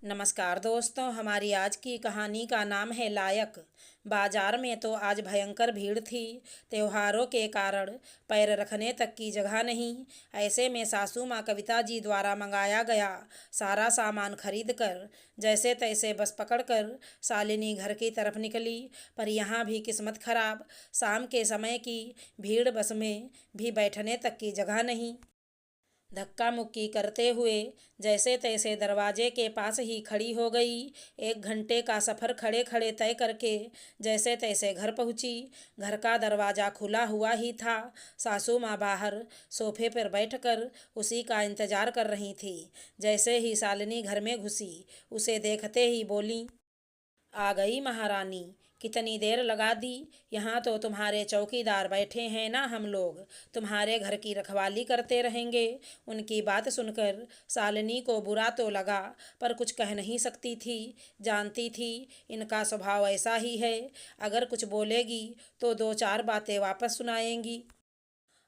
नमस्कार दोस्तों, हमारी आज की कहानी का नाम है लायक। बाजार में तो आज भयंकर भीड़ थी। त्योहारों के कारण पैर रखने तक की जगह नहीं। ऐसे में सासू माँ कविता जी द्वारा मंगाया गया सारा सामान खरीद कर जैसे तैसे बस पकड़कर शालिनी घर की तरफ निकली। पर यहाँ भी किस्मत खराब। शाम के समय की भीड़, बस में भी बैठने तक की जगह नहीं। धक्का मुक्की करते हुए जैसे तैसे दरवाजे के पास ही खड़ी हो गई। 1 घंटे का सफ़र खड़े खड़े तय करके जैसे तैसे घर पहुंची। घर का दरवाज़ा खुला हुआ ही था। सासू माँ बाहर सोफे पर बैठकर उसी का इंतजार कर रही थी। जैसे ही शालिनी घर में घुसी, उसे देखते ही बोली, आ गई महारानी, कितनी देर लगा दी। यहाँ तो तुम्हारे चौकीदार बैठे हैं ना, हम लोग तुम्हारे घर की रखवाली करते रहेंगे। उनकी बात सुनकर शालिनी को बुरा तो लगा, पर कुछ कह नहीं सकती थी। जानती थी इनका स्वभाव ऐसा ही है, अगर कुछ बोलेगी तो 2-4 बातें वापस सुनाएंगी।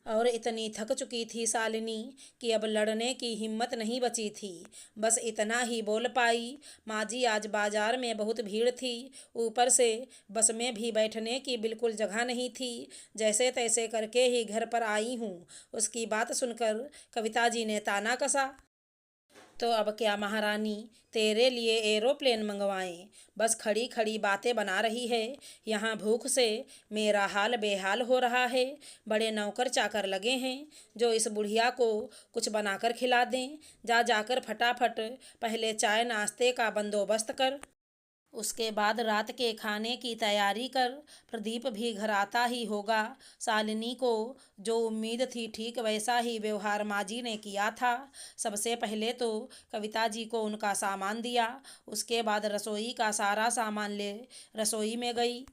और इतनी थक चुकी थी शालिनी कि अब लड़ने की हिम्मत नहीं बची थी। बस इतना ही बोल पाई, माँ जी आज बाजार में बहुत भीड़ थी, ऊपर से बस में भी बैठने की बिल्कुल जगह नहीं थी। जैसे तैसे करके ही घर पर आई हूँ। उसकी बात सुनकर कविता जी ने ताना कसा, तो अब क्या महारानी, तेरे लिए एरोप्लेन मंगवाएं? बस खड़ी खड़ी बातें बना रही है। यहाँ भूख से मेरा हाल बेहाल हो रहा है। बड़े नौकर चाकर लगे हैं जो इस बुढ़िया को कुछ बनाकर खिला दें। जाकर फटाफट पहले चाय नाश्ते का बंदोबस्त कर, उसके बाद रात के खाने की तैयारी कर। प्रदीप भी घर आता ही होगा। शालिनी को जो उम्मीद थी ठीक वैसा ही व्यवहार माजी ने किया था। सबसे पहले तो कविता जी को उनका सामान दिया, उसके बाद रसोई का सारा सामान ले रसोई में गई।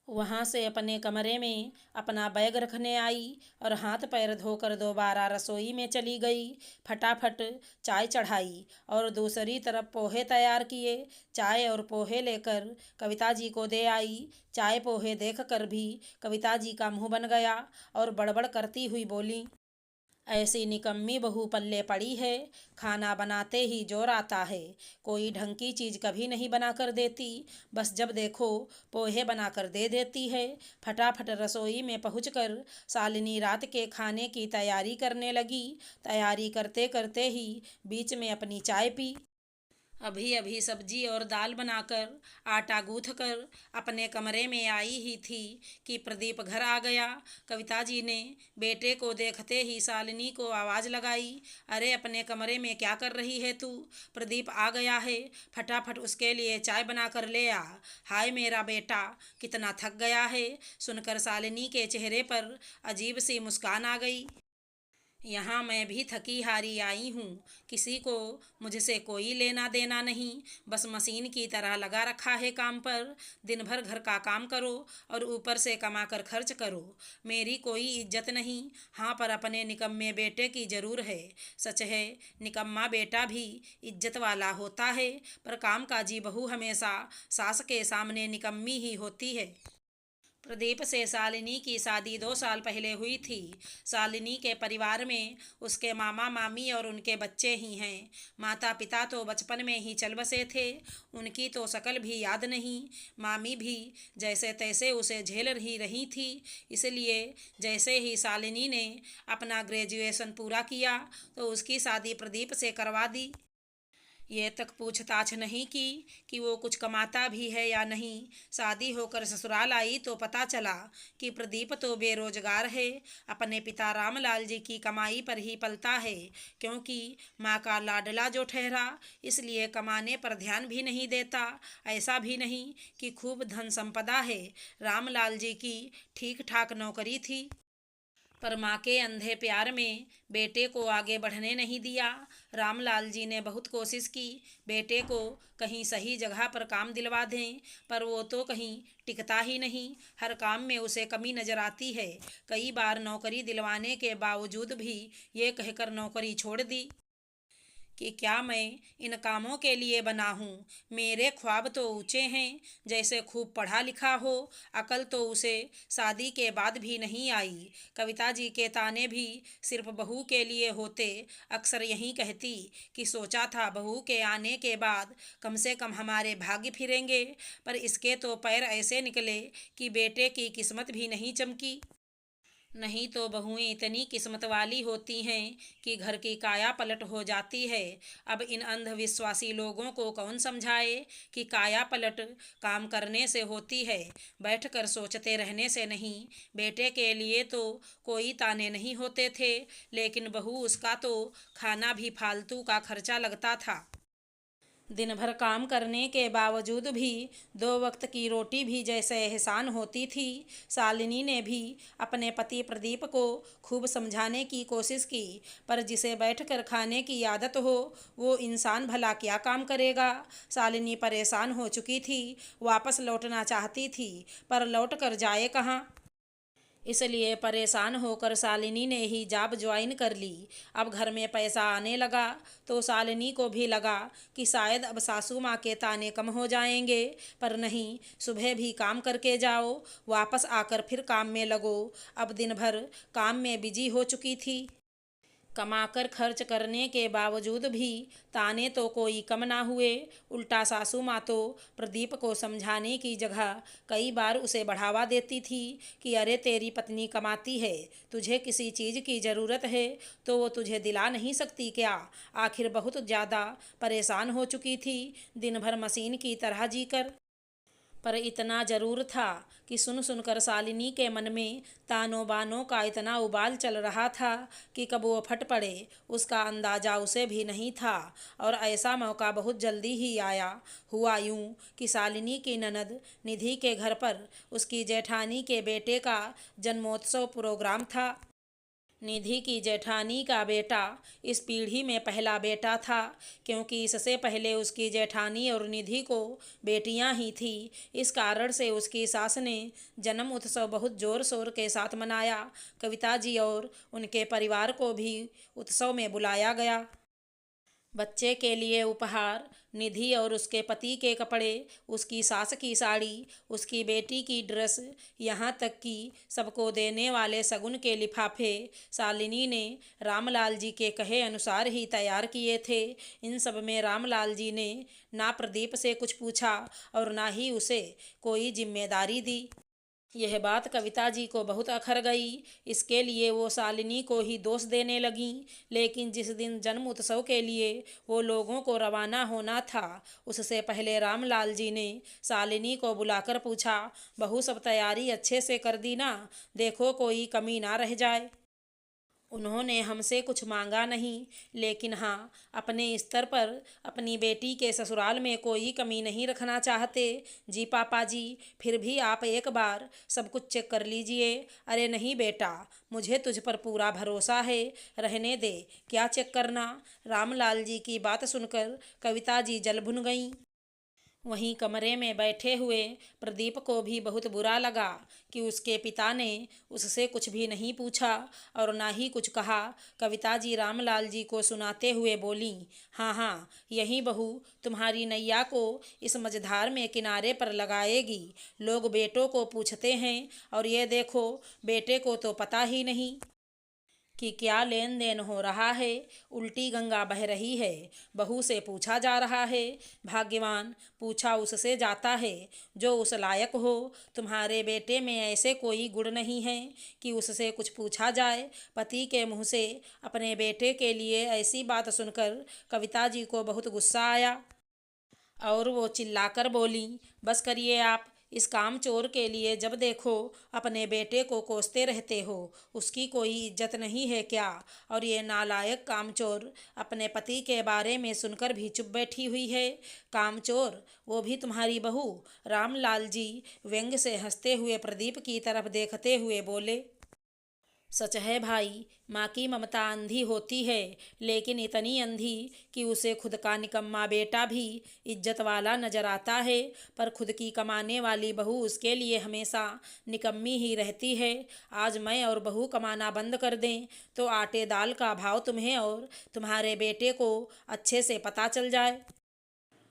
वहाँ से अपने कमरे में अपना बैग रखने आई और हाथ पैर धोकर दोबारा रसोई में चली गई। फटाफट चाय चढ़ाई और दूसरी तरफ पोहे तैयार किए। चाय और पोहे लेकर कविता जी को दे आई। चाय पोहे देखकर भी कविता जी का मुंह बन गया और बड़बड़ करती हुई बोली, ऐसी निकम्मी बहू पल्ले पड़ी है, खाना बनाते ही जोर आता है। कोई ढंग की चीज़ कभी नहीं बना कर देती, बस जब देखो पोहे बना कर दे देती है। फटाफट रसोई में पहुंचकर शालिनी रात के खाने की तैयारी करने लगी। तैयारी करते करते ही बीच में अपनी चाय पी। अभी अभी सब्जी और दाल बनाकर आटा गूँथ कर अपने कमरे में आई ही थी कि प्रदीप घर आ गया। कविता जी ने बेटे को देखते ही शालिनी को आवाज़ लगाई, अरे अपने कमरे में क्या कर रही है तू? प्रदीप आ गया है, फटाफट उसके लिए चाय बना कर ले आ। हाय मेरा बेटा, कितना थक गया है। सुनकर शालिनी के चेहरे पर अजीब सी मुस्कान आ गई। यहाँ मैं भी थकी हारी आई हूँ, किसी को मुझसे कोई लेना देना नहीं, बस मशीन की तरह लगा रखा है काम पर। दिन भर घर का काम करो और ऊपर से कमा कर खर्च करो, मेरी कोई इज्जत नहीं। हाँ, पर अपने निकम्मे बेटे की ज़रूर है। सच है, निकम्मा बेटा भी इज्जत वाला होता है, पर कामकाजी बहू हमेशा सास के सामने निकम्मी ही होती है। प्रदीप से शालिनी की शादी 2 साल पहले हुई थी। शालिनी के परिवार में उसके मामा मामी और उनके बच्चे ही हैं। माता पिता तो बचपन में ही चल बसे थे, उनकी तो शकल भी याद नहीं। मामी भी जैसे तैसे उसे झेल ही रही थी। इसलिए जैसे ही शालिनी ने अपना ग्रेजुएशन पूरा किया तो उसकी शादी प्रदीप से करवा दी। ये तक पूछताछ नहीं की कि वो कुछ कमाता भी है या नहीं। शादी होकर ससुराल आई तो पता चला कि प्रदीप तो बेरोजगार है, अपने पिता रामलाल जी की कमाई पर ही पलता है। क्योंकि माँ का लाडला जो ठहरा, इसलिए कमाने पर ध्यान भी नहीं देता। ऐसा भी नहीं कि खूब धन संपदा है, रामलाल जी की ठीक ठाक नौकरी थी, पर माँ के अंधे प्यार में बेटे को आगे बढ़ने नहीं दिया। रामलाल जी ने बहुत कोशिश की बेटे को कहीं सही जगह पर काम दिलवा दें, पर वो तो कहीं टिकता ही नहीं। हर काम में उसे कमी नजर आती है। कई बार नौकरी दिलवाने के बावजूद भी ये कहकर नौकरी छोड़ दी कि क्या मैं इन कामों के लिए बना हूँ। मेरे ख्वाब तो ऊंचे हैं, जैसे खूब पढ़ा लिखा हो। अकल तो उसे शादी के बाद भी नहीं आई। कविता जी के ताने भी सिर्फ बहू के लिए होते। अक्सर यही कहती कि सोचा था बहू के आने के बाद कम से कम हमारे भाग्य फिरेंगे, पर इसके तो पैर ऐसे निकले कि बेटे की किस्मत भी नहीं चमकी। नहीं तो बहुएं इतनी किस्मत वाली होती हैं कि घर की काया पलट हो जाती है। अब इन अंधविश्वासी लोगों को कौन समझाए कि काया पलट काम करने से होती है, बैठकर सोचते रहने से नहीं। बेटे के लिए तो कोई ताने नहीं होते थे, लेकिन बहू उसका तो खाना भी फालतू का खर्चा लगता था। दिन भर काम करने के बावजूद भी 2 वक्त की रोटी भी जैसे एहसान होती थी। शालिनी ने भी अपने पति प्रदीप को खूब समझाने की कोशिश की, पर जिसे बैठकर खाने की आदत हो वो इंसान भला क्या काम करेगा। शालिनी परेशान हो चुकी थी, वापस लौटना चाहती थी, पर लौट कर जाए कहाँ। इसलिए परेशान होकर शालिनी ने ही जॉब ज्वाइन कर ली। अब घर में पैसा आने लगा तो शालिनी को भी लगा कि शायद अब सासू माँ के ताने कम हो जाएंगे, पर नहीं। सुबह भी काम करके जाओ, वापस आकर फिर काम में लगो। अब दिन भर काम में बिजी हो चुकी थी। कमाकर खर्च करने के बावजूद भी ताने तो कोई कम ना हुए। उल्टा सासू माँ तो प्रदीप को समझाने की जगह कई बार उसे बढ़ावा देती थी कि अरे तेरी पत्नी कमाती है, तुझे किसी चीज़ की ज़रूरत है तो वो तुझे दिला नहीं सकती क्या। आखिर बहुत ज़्यादा परेशान हो चुकी थी, दिन भर मशीन की तरह जीकर। पर इतना जरूर था कि सुन सुनकर शालिनी के मन में तानों बानों का इतना उबाल चल रहा था कि कब वो फट पड़े उसका अंदाजा उसे भी नहीं था। और ऐसा मौका बहुत जल्दी ही आया। हुआ यूं कि शालिनी की ननद निधि के घर पर उसकी जेठानी के बेटे का जन्मोत्सव प्रोग्राम था। निधि की जेठानी का बेटा इस पीढ़ी में पहला बेटा था, क्योंकि इससे पहले उसकी जेठानी और निधि को बेटियां ही थी। इस कारण से उसकी सास ने जन्म उत्सव बहुत जोर शोर के साथ मनाया। कविता जी और उनके परिवार को भी उत्सव में बुलाया गया। बच्चे के लिए उपहार, निधि और उसके पति के कपड़े, उसकी सास की साड़ी, उसकी बेटी की ड्रेस, यहाँ तक कि सबको देने वाले शगुन के लिफाफे शालिनी ने रामलाल जी के कहे अनुसार ही तैयार किए थे। इन सब में रामलाल जी ने ना प्रदीप से कुछ पूछा और ना ही उसे कोई जिम्मेदारी दी। यह बात कविता जी को बहुत अखर गई। इसके लिए वो शालिनी को ही दोष देने लगीं। लेकिन जिस दिन जन्म उत्सव के लिए वो लोगों को रवाना होना था, उससे पहले रामलाल जी ने शालिनी को बुलाकर पूछा, बहू सब तैयारी अच्छे से कर दी ना, देखो कोई कमी ना रह जाए। उन्होंने हमसे कुछ मांगा नहीं, लेकिन हाँ, अपने स्तर पर अपनी बेटी के ससुराल में कोई कमी नहीं रखना चाहते। जी पापा जी, फिर भी आप एक बार सब कुछ चेक कर लीजिए। अरे नहीं बेटा, मुझे तुझ पर पूरा भरोसा है, रहने दे, क्या चेक करना। रामलाल जी की बात सुनकर कविता जी जल भुन गईं। वहीं कमरे में बैठे हुए प्रदीप को भी बहुत बुरा लगा कि उसके पिता ने उससे कुछ भी नहीं पूछा और ना ही कुछ कहा। कविता जी रामलाल जी को सुनाते हुए बोली, हाँ हाँ, यही बहू तुम्हारी नैया को इस मझधार में किनारे पर लगाएगी। लोग बेटों को पूछते हैं और ये देखो, बेटे को तो पता ही नहीं कि क्या लेन देन हो रहा है। उल्टी गंगा बह रही है, बहू से पूछा जा रहा है। भाग्यवान पूछा उससे जाता है जो उस लायक हो। तुम्हारे बेटे में ऐसे कोई गुण नहीं है कि उससे कुछ पूछा जाए। पति के मुंह से अपने बेटे के लिए ऐसी बात सुनकर कविता जी को बहुत गुस्सा आया और वो चिल्लाकर बोली, बस करिए आप। इस कामचोर के लिए जब देखो अपने बेटे को कोसते रहते हो, उसकी कोई इज्जत नहीं है क्या। और ये नालायक कामचोर अपने पति के बारे में सुनकर भी चुप बैठी हुई है। कामचोर, वो भी तुम्हारी बहू। रामलाल जी व्यंग से हंसते हुए प्रदीप की तरफ देखते हुए बोले। सच है भाई, माँ की ममता अंधी होती है, लेकिन इतनी अंधी कि उसे खुद का निकम्मा बेटा भी इज्जत वाला नजर आता है, पर खुद की कमाने वाली बहू उसके लिए हमेशा निकम्मी ही रहती है। आज मैं और बहू कमाना बंद कर दें तो आटे दाल का भाव तुम्हें और तुम्हारे बेटे को अच्छे से पता चल जाए।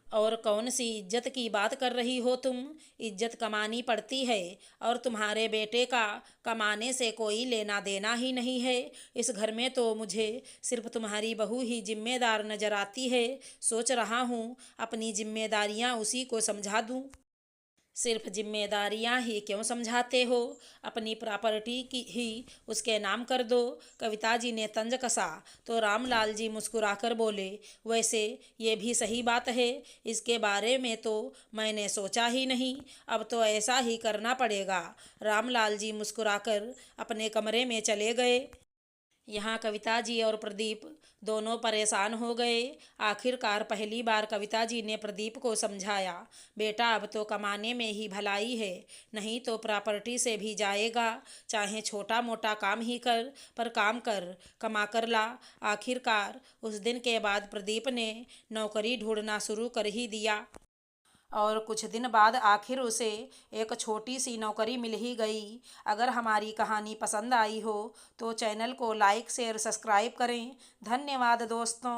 और कौन सी इज्जत की बात कर रही हो तुम? इज्जत कमानी पड़ती है, और तुम्हारे बेटे का कमाने से कोई लेना देना ही नहीं है। इस घर में तो मुझे सिर्फ तुम्हारी बहू ही जिम्मेदार नजर आती है। सोच रहा हूँ अपनी जिम्मेदारियाँ उसी को समझा दूँ। सिर्फ जिम्मेदारियां ही क्यों समझाते हो? अपनी प्रॉपर्टी की ही उसके नाम कर दो। कविता जी ने तंज कसा तो रामलाल जी मुस्कुराकर बोले, वैसे ये भी सही बात है, इसके बारे में तो मैंने सोचा ही नहीं। अब तो ऐसा ही करना पड़ेगा। रामलाल जी मुस्कुराकर अपने कमरे में चले गए। यहाँ कविता जी और प्रदीप दोनों परेशान हो गए। आखिरकार पहली बार कविता जी ने प्रदीप को समझाया, बेटा अब तो कमाने में ही भलाई है, नहीं तो प्रॉपर्टी से भी जाएगा। चाहे छोटा मोटा काम ही कर, पर काम कर, कमा कर ला। आखिरकार उस दिन के बाद प्रदीप ने नौकरी ढूंढना शुरू कर ही दिया। और कुछ दिन बाद आखिर उसे एक छोटी सी नौकरी मिल ही गई। अगर हमारी कहानी पसंद आई हो तो चैनल को लाइक शेयर सब्सक्राइब करें। धन्यवाद दोस्तों।